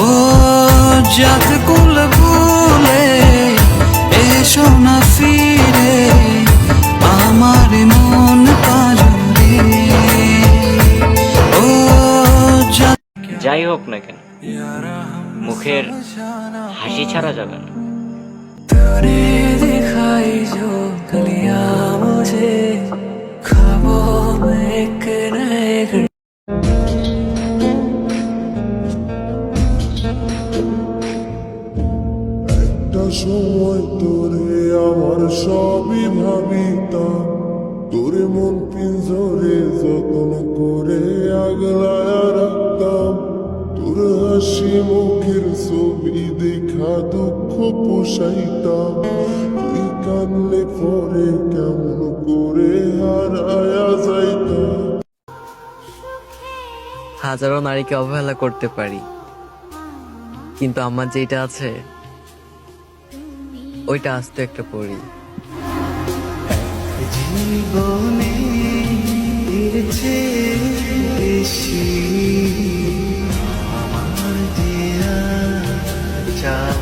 ও যাত কুল ভুলে এসো না ফিরে আমার মন পাজরে। ও যাই হোক না কেন, মুখের হাসি ছাড়া যাবে না। तूने दिखाई जो गलियां मुझे ख्वाबों में एक नए একটা সময় তোরে আমার সবই ভাবিতাম, তোরে মন পিঞ্জরে যত্ন করে আগলায়া রাখতাম। তোর হাসি মুখের ছবি দেখা দুঃখ পোষাইতাম, তুই কানলে পরে কেমন করে হারায়া যাইতাম। হাজারো নারীকে অবহেলা করতে পারি, কিন্তু আমার যেটা আছে ওইটা আস্ত একটা পড়ি। জীবনে ফিরছে বেশি আমার দেয়া চাও।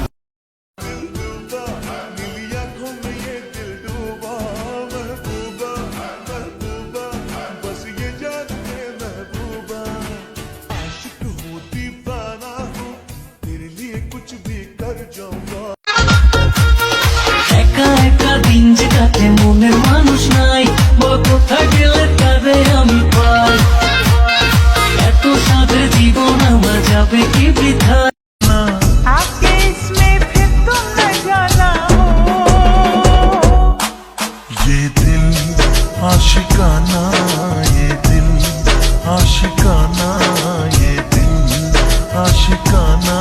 একা একা দিন যে কাটে মনের মানুষ নাই, বল কোথায় গেলে তারে আমি পাই। এত সাধে জীবন আমার যাবে কি বৃথা। आपके इसमें फिर तुम न जाना हो। ये दिल आशिकाना, ये दिल आशिकाना, ये दिल आशिकाना।